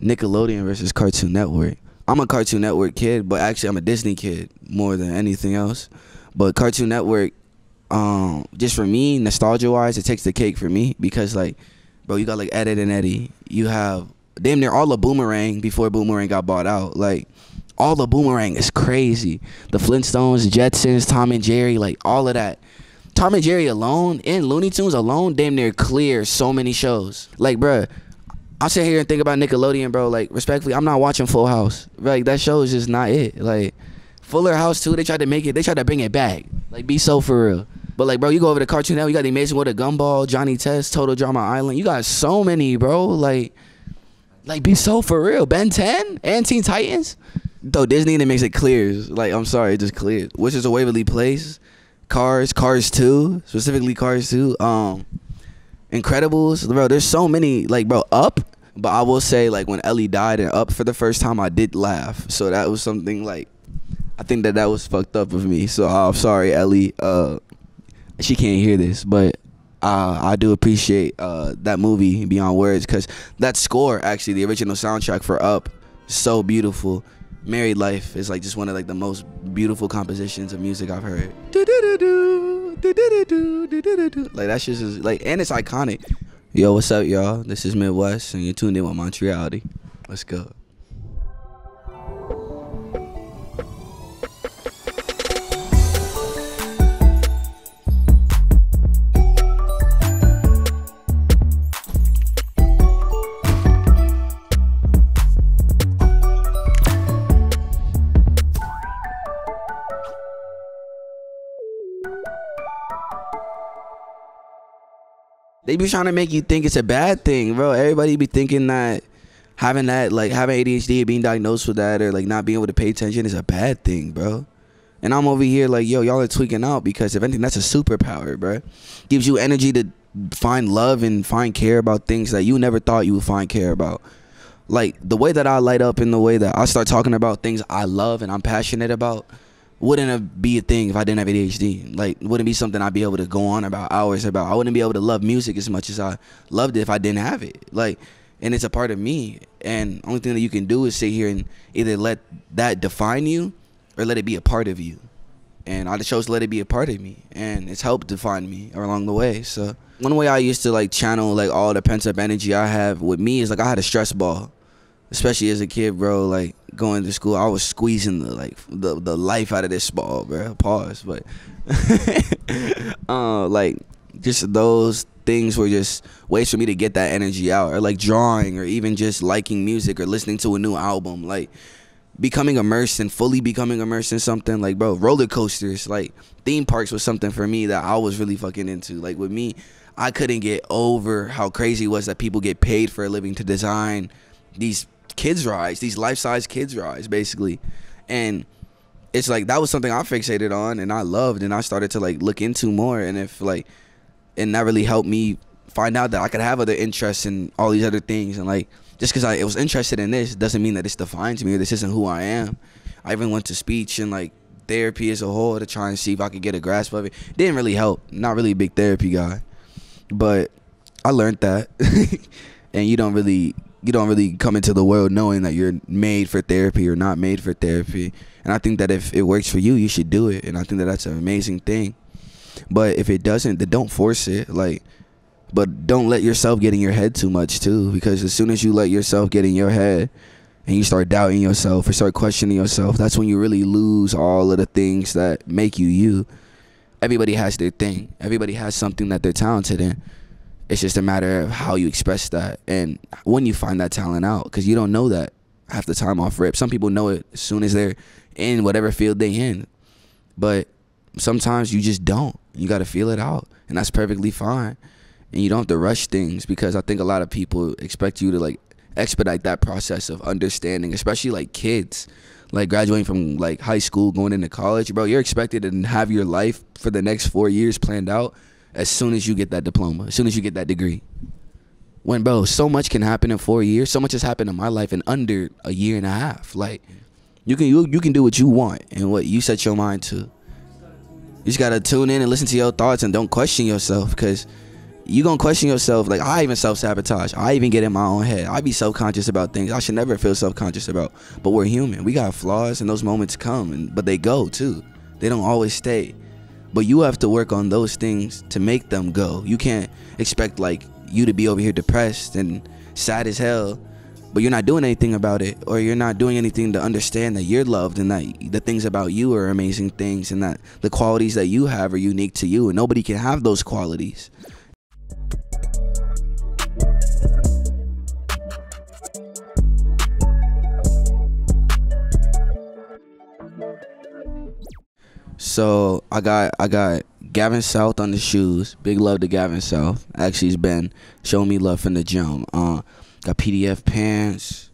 Nickelodeon versus Cartoon Network. I'm a Cartoon Network kid, but actually I'm a Disney kid more than anything else. But Cartoon Network, just for me, nostalgia-wise, it takes the cake for me because, like, bro, you got like Ed, Edd n Eddy. You have damn near all of Boomerang before Boomerang got bought out. Like, all of Boomerang is crazy. The Flintstones, Jetsons, Tom and Jerry, like all of that. Tom and Jerry alone and Looney Tunes alone damn near clear so many shows. Like, bruh, I'll sit here and think about Nickelodeon, bro. Like, respectfully, I'm not watching Full House. Like, that show is just not it. Like, Fuller House too, they tried to bring it back. Like, be so for real. But like, bro, you go over to Cartoon Network, you got The Amazing World of Gumball, Johnny Test, Total Drama Island. You got so many, bro. Like be so for real. Ben 10 and Teen Titans. Though Disney, it makes it clear. Like, I'm sorry, it just cleared. Which is a Waverly Place. Cars 2, specifically Cars 2. Incredibles, bro. There's so many. Like, bro, Up. But I will say, like, when Ellie died and Up for the first time, I did laugh. So that was something, like, I think that was fucked up of me. So I'm sorry, Ellie. She can't hear this, but I do appreciate that movie beyond words, because that score, actually, the original soundtrack for Up, so beautiful. Married Life is like just one of like the most beautiful compositions of music I've heard. Like, that shit is like, and it's iconic. Yo, what's up, y'all? This is Midwxst, and you're tuned in with Montreality. Let's go. They be trying to make you think it's a bad thing, bro. Everybody be thinking that having ADHD or being diagnosed with that, or like not being able to pay attention, is a bad thing, bro. And I'm over here like, yo, y'all are tweaking out, because if anything, that's a superpower, bro. Gives you energy to find love and find care about things that you never thought you would find care about. Like, the way that I light up and the way that I start talking about things I love and I'm passionate about wouldn't be a thing if I didn't have ADHD. Like, wouldn't be something I'd be able to go on about hours about. I wouldn't be able to love music as much as I loved it if I didn't have it. Like, and it's a part of me. And only thing that you can do is sit here and either let that define you or let it be a part of you. And I chose to let it be a part of me, and it's helped define me along the way. So one way I used to like channel like all the pent up energy I have with me is like, I had a stress ball, especially as a kid, bro. Like, going to school, I was squeezing the life out of this ball, bro. Pause, but like, just those things were just ways for me to get that energy out, or like drawing, or even just liking music or listening to a new album. Like, becoming immersed and fully becoming immersed in something. Like, bro, roller coasters, like theme parks was something for me that I was really fucking into. Like, with me, I couldn't get over how crazy it was that people get paid for a living to design these kids rides, these life-size kids rides, basically. And it's like, that was something I fixated on and I loved, and I started to like look into more. And and that really helped me find out that I could have other interests in all these other things. And like, just because I was interested in this doesn't mean that this defines me or this isn't who I am. I even went to speech and like therapy as a whole to try and see if I could get a grasp of it. Didn't really help. Not really a big therapy guy, but I learned that. And you don't really come into the world knowing that you're made for therapy or not made for therapy. And I think that if it works for you, you should do it. And I think that that's an amazing thing. But if it doesn't, then don't force it. Like, but don't let yourself get in your head too much too, because as soon as you let yourself get in your head and you start doubting yourself or start questioning yourself, that's when you really lose all of the things that make you you. Everybody has their thing. Everybody has something that they're talented in. It's just a matter of how you express that and when you find that talent out, because you don't know that half the time off rip. Some people know it as soon as they're in whatever field they in, but sometimes you just don't. You got to feel it out, and that's perfectly fine. And you don't have to rush things, because I think a lot of people expect you to like expedite that process of understanding, especially like kids, like graduating from like high school, going into college, bro. You're expected to have your life for the next 4 years planned out as soon as you get that diploma, as soon as you get that degree. When, bro, so much can happen in 4 years. So much has happened in my life in under a year and a half. Like, you can do what you want and what you set your mind to. You just gotta tune in and listen to your thoughts and don't question yourself, because you gonna question yourself. Like, I even self-sabotage. I even get in my own head. I be self-conscious about things I should never feel self-conscious about. But we're human. We got flaws, and those moments come, but they go too. They don't always stay. But you have to work on those things to make them go. You can't expect like you to be over here depressed and sad as hell, but you're not doing anything about it, or you're not doing anything to understand that you're loved, and that the things about you are amazing things, and that the qualities that you have are unique to you, and nobody can have those qualities. So I got Gavin South on the shoes. Big love to Gavin South. Actually, he's been showing me love from the gym. Got PDF pants,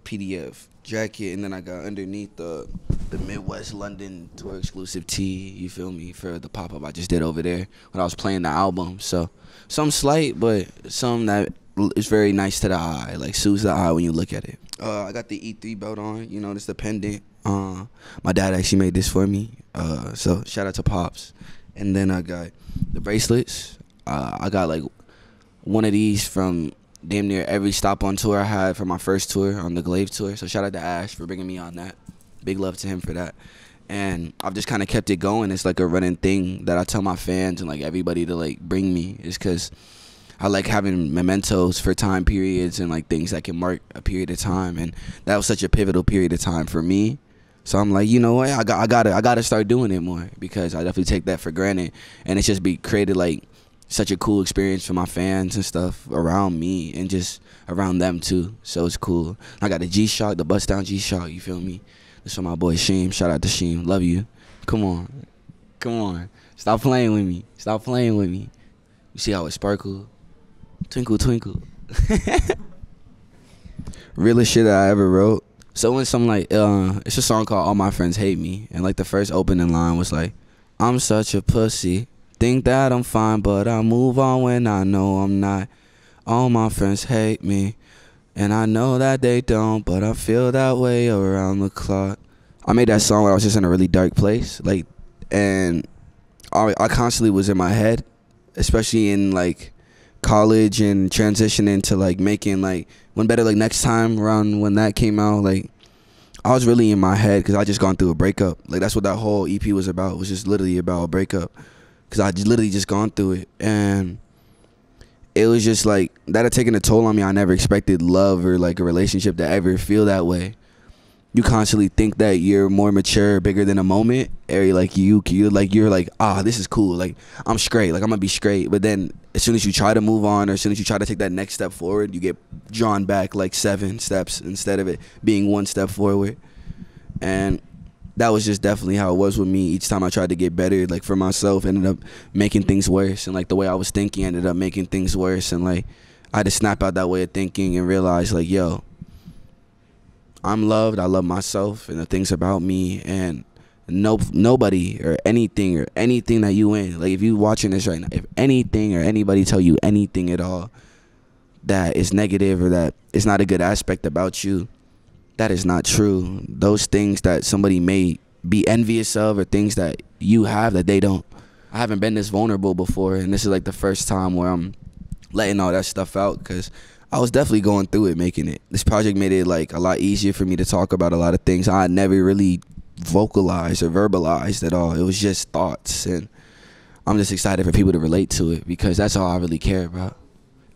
PDF jacket, and then I got underneath the Midwxst London tour exclusive tee. You feel me, for the pop up I just did over there when I was playing the album. So some slight, but some that is very nice to the eye, like soothes the eye when you look at it. I got the E3 belt on. You know, this the pendant. My dad actually made this for me. So shout out to Pops. And then I got the bracelets. I got like one of these from damn near every stop on tour I had for my first tour on the Glaive tour. So shout out to Ash for bringing me on that. Big love to him for that. And I've just kind of kept it going. It's like a running thing that I tell my fans and like everybody to like bring me, is because I like having mementos for time periods and like things that can mark a period of time. And that was such a pivotal period of time for me. So I'm like, you know what, I gotta start doing it more, because I definitely take that for granted, and it's just created like such a cool experience for my fans and stuff around me, and just around them too. So it's cool. I got the G-Shock, the bust down G-Shock, you feel me? This for my boy Sheem. Shout out to Sheem. Love you. Come on. Stop playing with me. Stop playing with me. You see how it sparkle? Twinkle, twinkle. Realest shit that I ever wrote. So when some like it's a song called All My Friends Hate Me, and like the first opening line was like, I'm such a pussy, think that I'm fine, but I move on when I know I'm not. All my friends hate me, and I know that they don't, but I feel that way around the clock. I made that song when I was just in a really dark place, like, and I constantly was in my head, especially in like college and transitioning to like making like One Better Like Next Time around when that came out. Like, I was really in my head because I just gone through a breakup. Like, that's what that whole EP was about. It was just literally about a breakup, because I literally just gone through it. And it was just like that had taken a toll on me. I never expected love or like a relationship to ever feel that way. You constantly think that you're more mature, bigger than a moment, or like you're like, this is cool, like I'm straight, like I'm gonna be straight. But then as soon as you try to move on, or as soon as you try to take that next step forward, you get drawn back like 7 steps instead of it being 1 step forward. And that was just definitely how it was with me. Each time I tried to get better, like for myself, ended up making things worse. And like the way I was thinking ended up making things worse. And like I had to snap out that way of thinking and realize like, yo, I'm loved. I love myself and the things about me, and nobody or anything that you in, like if you watching this right now, if anything or anybody tell you anything at all that is negative or that is not a good aspect about you, that is not true. Those things that somebody may be envious of, or things that you have that they don't. I haven't been this vulnerable before, and this is like the first time where I'm letting all that stuff out, because I was definitely going through it making it. This project made it like a lot easier for me to talk about a lot of things I had never really vocalized or verbalized at all. It was just thoughts, and I'm just excited for people to relate to it, because that's all I really care about.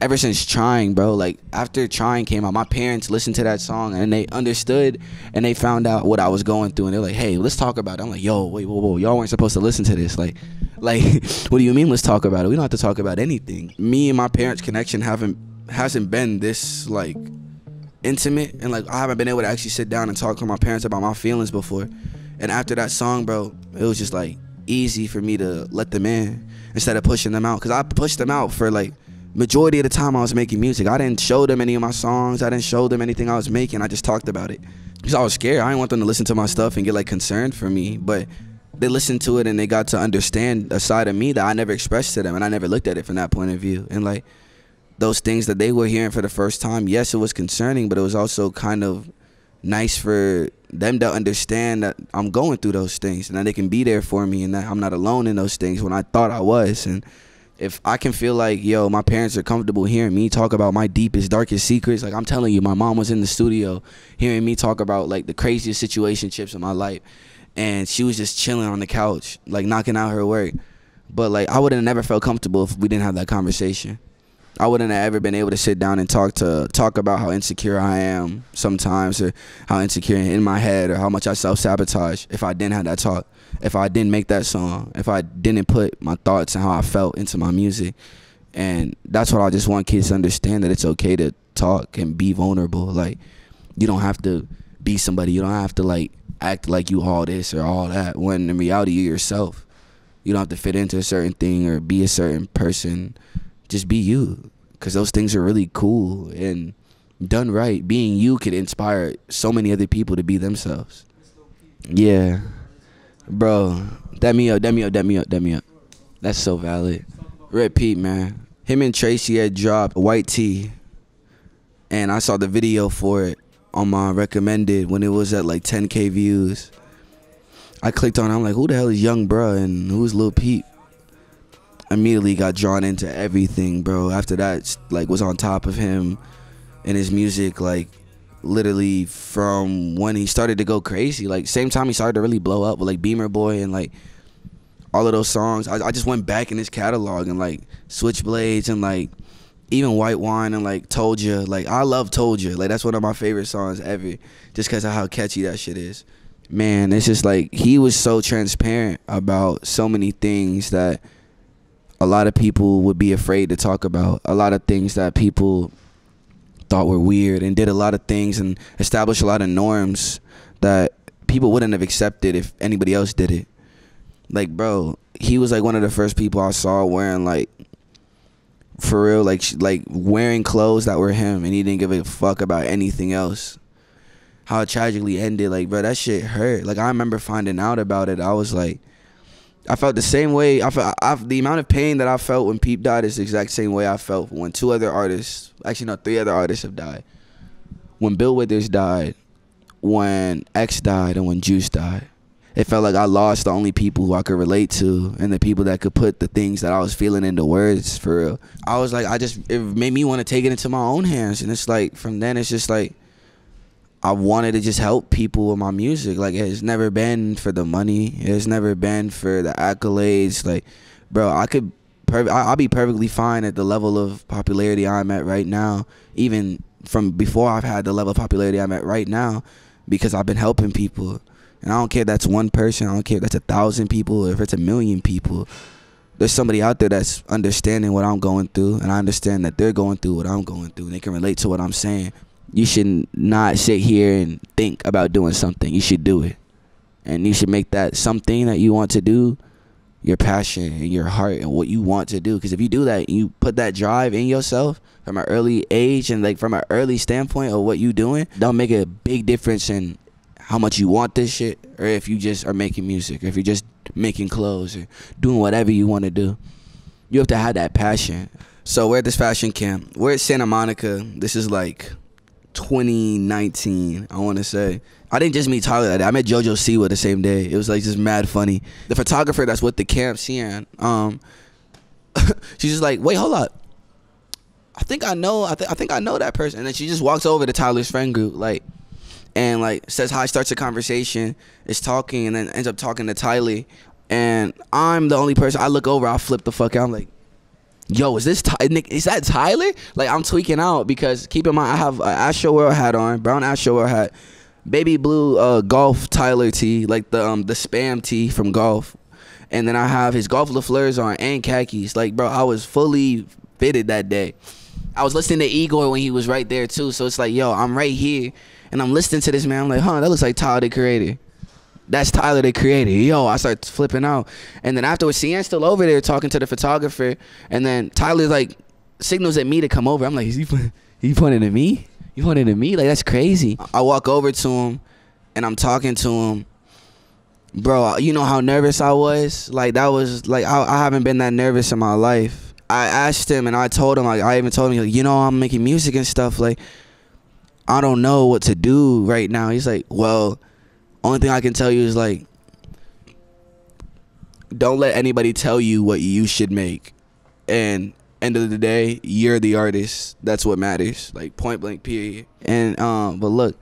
Ever since Trying, bro, like after Trying came out, my parents listened to that song and they understood, and they found out what I was going through, and they're like, hey, let's talk about it. I'm like, yo, wait, whoa, y'all weren't supposed to listen to this. Like what do you mean let's talk about it? We don't have to talk about anything. Me and my parents' connection hasn't been this like intimate, and like I haven't been able to actually sit down and talk to my parents about my feelings before. And after that song, bro, it was just like easy for me to let them in instead of pushing them out, because I pushed them out for like majority of the time I was making music. I didn't show them any of my songs. I didn't show them anything I was making. I just talked about it because I was scared. I didn't want them to listen to my stuff and get like concerned for me, but they listened to it and they got to understand a side of me that I never expressed to them, and I never looked at it from that point of view. And like those things that they were hearing for the first time, yes, it was concerning, but it was also kind of nice for them to understand that I'm going through those things, and that they can be there for me, and that I'm not alone in those things when I thought I was. And if I can feel like, yo, my parents are comfortable hearing me talk about my deepest, darkest secrets, like I'm telling you, my mom was in the studio hearing me talk about like the craziest situationships in my life, and she was just chilling on the couch, like knocking out her work. But like I would have never felt comfortable if we didn't have that conversation. I wouldn't have ever been able to sit down and talk about how insecure I am sometimes, or how insecure in my head, or how much I self-sabotage if I didn't have that talk, if I didn't make that song, if I didn't put my thoughts and how I felt into my music. And that's what I just want kids to understand, that it's okay to talk and be vulnerable. Like, you don't have to be somebody. You don't have to like act like you all this or all that, when in reality you're yourself. You don't have to fit into a certain thing or be a certain person. Just be you, because those things are really cool, and done right, being you could inspire so many other people to be themselves. Yeah, bro, dap me up. That's so valid. Lil Peep, man, him and Tracy had dropped White Tea, and I saw the video for it on my recommended when it was at like 10K views. I clicked on it, I'm like, who the hell is Young Bruh and who's Lil Peep? Immediately got drawn into everything, bro. After that, like, was on top of him and his music, like literally from when he started to go crazy, like same time he started to really blow up with like Beamer Boy and like all of those songs. I just went back in his catalog and like Switchblades and like even White Wine and like Told Ya. Like, I love Told Ya. Like, that's one of my favorite songs ever, just because of how catchy that shit is. Man, it's just like he was so transparent about so many things that a lot of people would be afraid to talk about, a lot of things that people thought were weird, and did a lot of things and established a lot of norms that people wouldn't have accepted if anybody else did it. Like, bro, he was like one of the first people I saw wearing, like, for real, like wearing clothes that were him, and he didn't give a fuck about anything else. How it tragically ended, like, bro, that shit hurt. Like, I remember finding out about it, I was like, I felt the same way. The amount of pain that I felt when Peep died is the exact same way I felt when three other artists have died. When Bill Withers died, when X died, and when Juice died. It felt like I lost the only people who I could relate to, and the people that could put the things that I was feeling into words, for real. I was like, it made me want to take it into my own hands. And it's like, from then, it's just like, I wanted to just help people with my music. Like, it's never been for the money. It's never been for the accolades. Like, bro, I'll be perfectly fine at the level of popularity I'm at right now, even from before I've had the level of popularity I'm at right now, because I've been helping people. And I don't care if that's one person. I don't care if that's 1,000 people or if it's 1,000,000 people. There's somebody out there that's understanding what I'm going through, and I understand that they're going through what I'm going through, and they can relate to what I'm saying. You should not sit here and think about doing something. You should do it. And you should make that something that you want to do your passion and your heart and what you want to do. Because if you do that, you put that drive in yourself from an early age, and like from an early standpoint of what you doing, that'll make a big difference in how much you want this shit, or if you just are making music, or if you're just making clothes or doing whatever you want to do. You have to have that passion. So we're at this fashion camp. We're at Santa Monica. This is like 2019, I want to say. I didn't just meet Tyler that day. I met JoJo Siwa the same day. It was like just mad funny. The photographer that's with the camp, Sian, she's just like, wait, hold up. I think I know that person. And then she just walks over to Tyler's friend group, like, and like says hi, starts a conversation, is talking, and then ends up talking to Tyler. And I'm the only person. I look over, I flip the fuck out. I'm like, yo, is that Tyler? Like, I'm tweaking out because, keep in mind, I have an Astro World hat on, brown Astro World hat, baby blue golf Tyler tee, like the spam tee from golf, and then I have his golf LaFleurs on and khakis. Like, bro, I was fully fitted that day. I was listening to Igor when he was right there too, so it's like, yo, I'm right here and I'm listening to this man. I'm like, huh, that looks like Tyler the Creator. That's Tyler the Creator. Yo, I start flipping out. And then afterwards, Cian's still over there talking to the photographer. And then Tyler like signals at me to come over. I'm like, is he pointing at me? You pointing at me? Like, that's crazy. I walk over to him and I'm talking to him. Bro, you know how nervous I was? Like, that was like, I haven't been that nervous in my life. I asked him and I told him, like, I even told him, like, you know, I'm making music and stuff. Like, I don't know what to do right now. He's like, well, only thing I can tell you is, like, don't let anybody tell you what you should make. And end of the day, you're the artist. That's what matters. Like, point blank, period. And but look,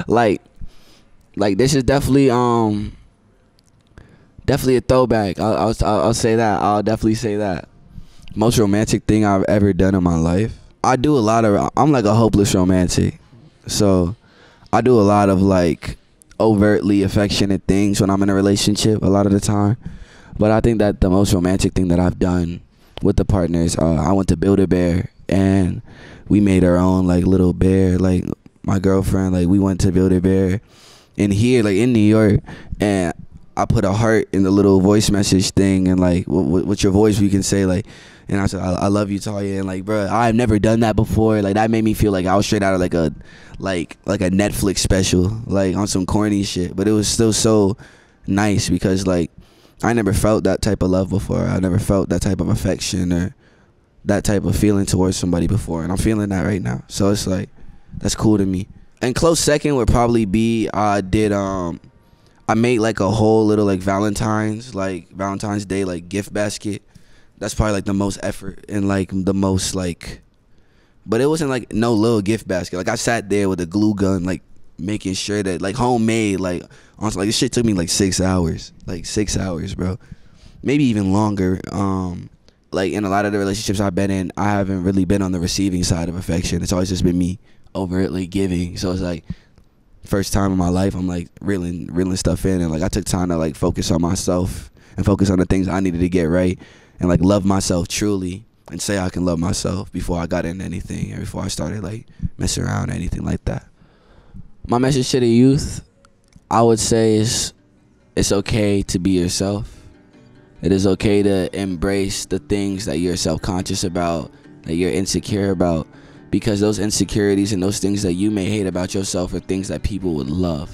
like this is definitely definitely a throwback. I'll say that. I'll definitely say that. Most romantic thing I've ever done in my life. I'm like a hopeless romantic. So I do a lot of like overtly affectionate things when I'm in a relationship a lot of the time. But I think that the most romantic thing that I've done with the partners, I went to Build-A-Bear and we made our own like little bear. Like my girlfriend, like we went to Build-A-Bear in here, like in New York, and I put a heart in the little voice message thing, and like with your voice you can say like, and I said I love you, Talia, and like, bro, I've never done that before. Like that made me feel like I was straight out of like a Netflix special, like on some corny shit. But it was still so nice because like I never felt that type of love before. I never felt that type of affection or that type of feeling towards somebody before, and I'm feeling that right now. So it's like, that's cool to me. And close second would probably be I made like a whole little like Valentine's Day like gift basket. That's probably like the most effort and like the most like, but it wasn't like no little gift basket. Like I sat there with a glue gun, like making sure that like homemade, like honestly, like this shit took me like 6 hours, bro, maybe even longer. Like in a lot of the relationships I've been in, I haven't really been on the receiving side of affection. It's always just been me overtly giving. So it's like first time in my life I'm like reeling stuff in, and like I took time to like focus on myself and focus on the things I needed to get right and like love myself truly and say I can love myself before I got into anything and before I started like messing around or anything like that. My message to the youth, I would say, is it's okay to be yourself. It is okay to embrace the things that you're self-conscious about, that you're insecure about, because those insecurities and those things that you may hate about yourself are things that people would love.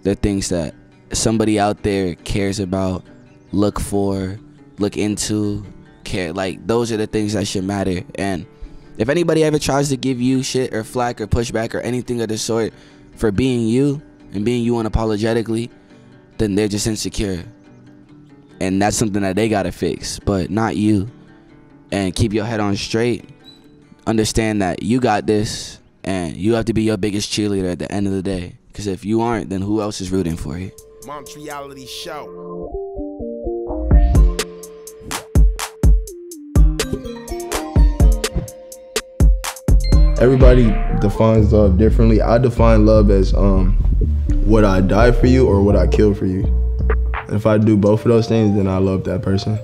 They're things that somebody out there cares about, look for, look into, care. Like, those are the things that should matter. And if anybody ever tries to give you shit or flack or pushback or anything of the sort for being you and being you unapologetically, then they're just insecure. And that's something that they gotta fix, but not you. And keep your head on straight. Understand that you got this, and you have to be your biggest cheerleader at the end of the day. Because if you aren't, then who else is rooting for you? Montreality show. Everybody defines love differently. I define love as would I die for you or would I kill for you? And if I do both of those things, then I love that person.